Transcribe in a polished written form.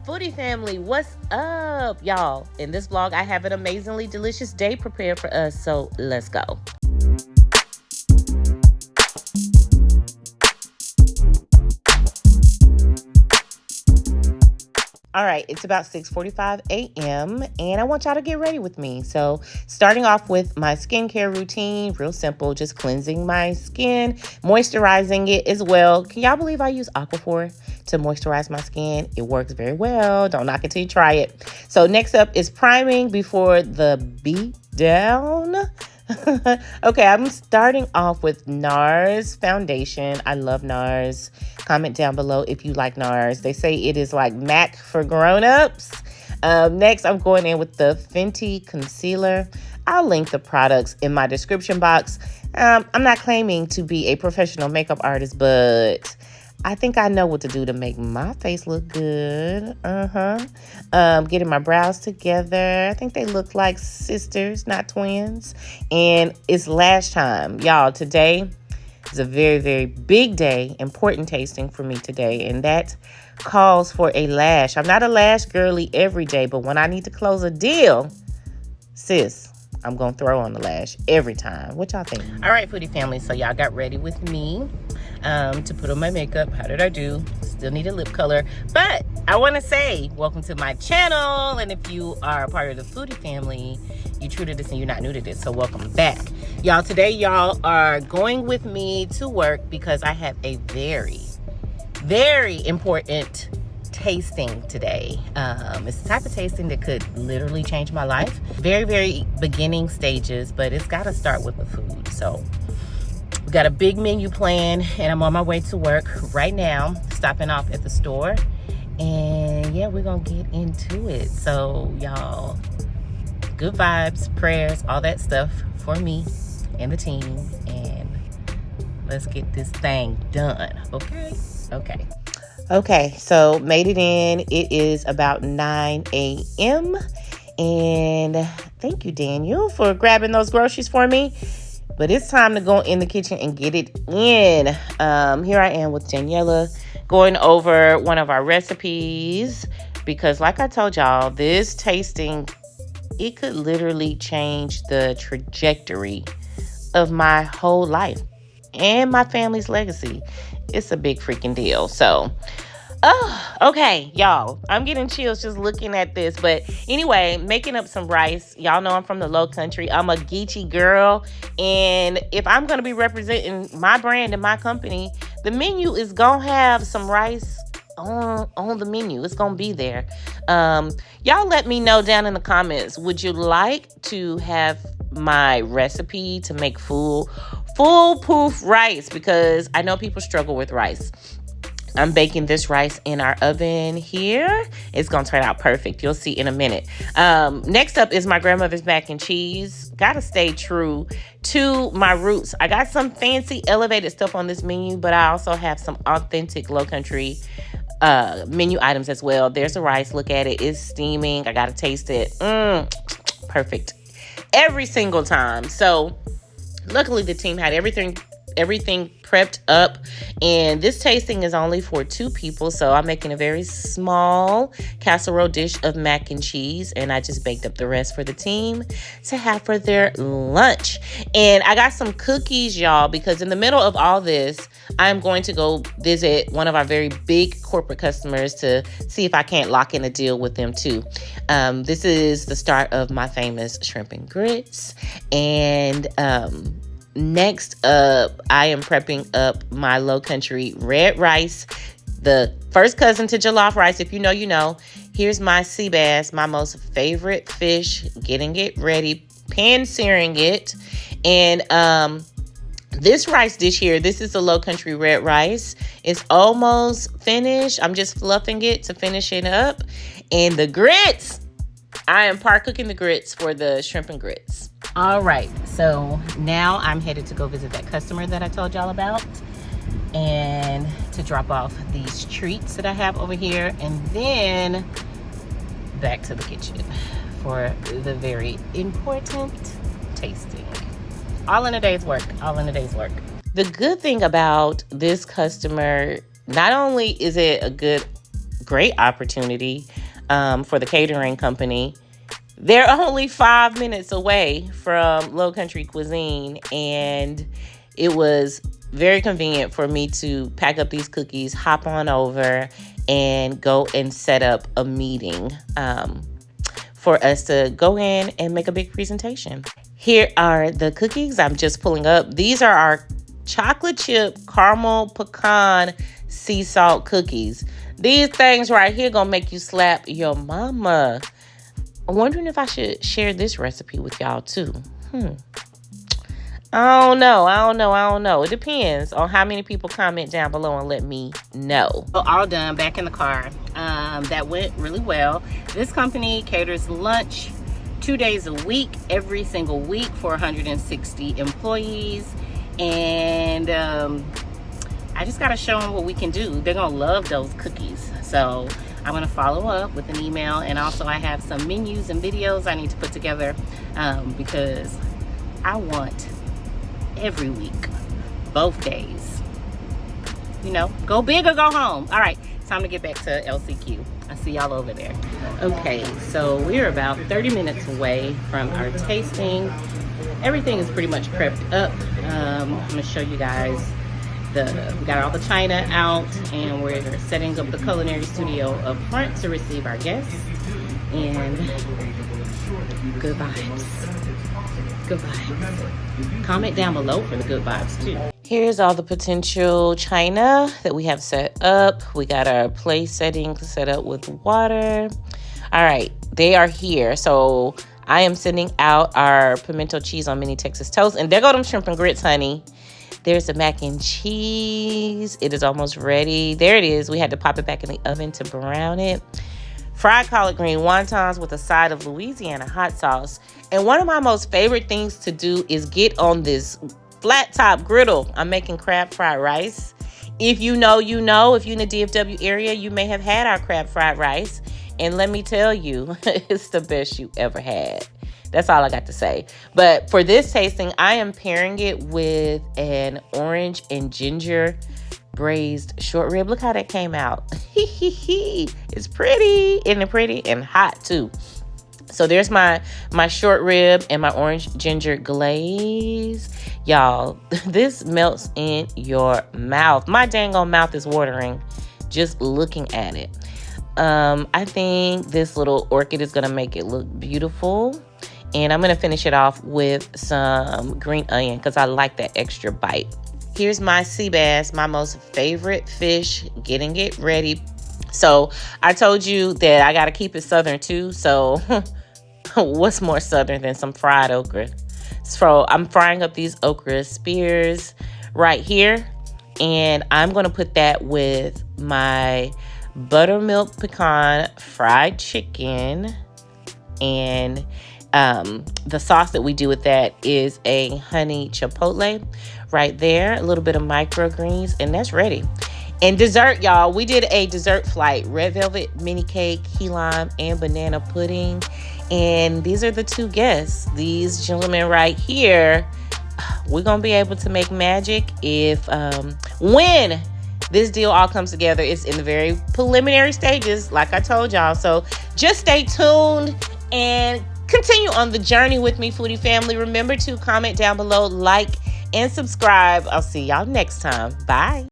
Foodie Family, what's up, y'all? In this vlog, I have an amazingly delicious day prepared for us, so let's go. All right, it's about 6:45 a.m. and I want y'all to get ready with me. So starting off with my skincare routine, real simple, just cleansing my skin, moisturizing it as well. Can y'all believe I use Aquaphor to moisturize my skin? It works very well. Don't knock it till you try it. So next up is priming before the beat down. Okay, I'm starting off with NARS foundation. I love NARS. Comment down below if you like NARS. They say it is like MAC for grown-ups. Next, I'm going in with the Fenty concealer. I'll link the products in my description box. I'm not claiming to be a professional makeup artist, but I think I know what to do to make my face look good. Getting my brows together. I think they look like sisters, not twins. And it's lash time. Y'all, today is a very, very big day. Important tasting for me today. And that calls for a lash. I'm not a lash girly every day, but when I need to close a deal, sis, I'm going to throw on the lash every time. What y'all think? All right, Foodie Family. So y'all got ready with me to put on my makeup. How did I do? Still need a lip color. But I want to say welcome to my channel. And if you are a part of the Foodie Family, you're true to this and you're not new to this. So welcome back. Y'all, today y'all are going with me to work because I have a very, very important tasting today. It's the type of tasting that could literally change my life. Very, very beginning stages, but it's got to start with the food. So we got a big menu plan and I'm on my way to work right now, stopping off at the store. And yeah, we're going to get into it. So y'all, good vibes, prayers, all that stuff for me and the team. And let's get this thing done, okay? Okay, so made it in. It is about 9 a.m. And thank you, Daniel, for grabbing those groceries for me. But it's time to go in the kitchen and get it in. Here I am with Daniela going over one of our recipes. Because like I told y'all, this tasting, it could literally change the trajectory of my whole life and my family's legacy. It's a big freaking deal. So, okay, y'all, I'm getting chills just looking at this. But anyway, making up some rice. Y'all know I'm from the low country. I'm a Geechee girl. And if I'm going to be representing my brand and my company, the menu is going to have some rice on the menu. It's going to be there. Y'all let me know down in the comments. Would you like to have my recipe to make foolproof rice? Because I know people struggle with rice. I'm baking this rice in our oven here. It's going to turn out perfect. You'll see in a minute. Next up is my grandmother's mac and cheese. Got to stay true to my roots. I got some fancy elevated stuff on this menu, but I also have some authentic low country menu items as well. There's the rice. Look at it. It's steaming. I got to taste it. Perfect. Every single time. So luckily the team had everything prepped up, and this tasting is only for 2 people, so I'm making a very small casserole dish of mac and cheese, and I just baked up the rest for the team to have for their lunch. And I got some cookies, y'all, because in the middle of all this, I'm going to go visit one of our very big corporate customers to see if I can't lock in a deal with them too. This is the start of my famous shrimp and grits, and next up, I am prepping up my low country red rice, the first cousin to jollof rice. If you know, you know. Here's my sea bass, my most favorite fish, getting it ready, pan searing it. And this rice dish here, this is the low country red rice. It's almost finished. I'm just fluffing it to finish it up. And the grits, I am part cooking the grits for the shrimp and grits. All right, so now I'm headed to go visit that customer that I told y'all about and to drop off these treats that I have over here, and then back to the kitchen for the very important tasting. All in a day's work, The good thing about this customer, not only is it a good great opportunity for the catering company. They're only 5 minutes away from Low Country Cuisine, and it was very convenient for me to pack up these cookies, hop on over, and go and set up a meeting for us to go in and make a big presentation. Here are the cookies I'm just pulling up. These are our chocolate chip caramel pecan sea salt cookies. These things right here gonna make you slap your mama. I'm wondering if I should share this recipe with y'all too. I don't know. It depends on how many people comment down below and let me know. So all done, back in the car. That went really well. This company caters lunch 2 days a week, every single week for 160 employees. And I just gotta show them what we can do. They're gonna love those cookies. So I'm gonna follow up with an email, and also I have some menus and videos I need to put together because I want every week, both days, you know, go big or go home. All right, time to get back to LCQ. I see y'all over there. Okay, so we're about 30 minutes away from our tasting. Everything is pretty much prepped up. I'm gonna show you guys we got all the china out, and we're setting up the culinary studio up front to receive our guests. And good vibes. Good vibes. Comment down below for the good vibes too. Here's all the potential china that we have set up. We got our place settings set up with water. All right, they are here. So I am sending out our pimento cheese on mini Texas toast, and there go them shrimp and grits, honey. There's the mac and cheese. It is almost ready. There it is. We had to pop it back in the oven to brown it. Fried collard green wontons with a side of Louisiana hot sauce. And one of my most favorite things to do is get on this flat top griddle. I'm making crab fried rice. If you know, you know. If you're in the DFW area, you may have had our crab fried rice. And let me tell you, it's the best you ever had. That's all I got to say. But for this tasting, I am pairing it with an orange and ginger braised short rib. Look how that came out. It's pretty. Isn't it pretty? And hot too. So there's my short rib and my orange ginger glaze. Y'all, this melts in your mouth. My dang on mouth is watering just looking at it. I think this little orchid is going to make it look beautiful. And I'm going to finish it off with some green onion because I like that extra bite. Here's my sea bass, my most favorite fish, getting it ready. So I told you that I got to keep it southern too. So what's more southern than some fried okra? So I'm frying up these okra spears right here. And I'm going to put that with my buttermilk pecan fried chicken. And the sauce that we do with that is a honey chipotle right there. A little bit of microgreens, and that's ready. And dessert, y'all. We did a dessert flight. Red velvet mini cake, key lime, and banana pudding. And these are the two guests. These gentlemen right here. We're going to be able to make magic if, when this deal all comes together. It's in the very preliminary stages, like I told y'all. So just stay tuned and continue on the journey with me, foodie family. Remember to comment down below, like, and subscribe. I'll see y'all next time. Bye.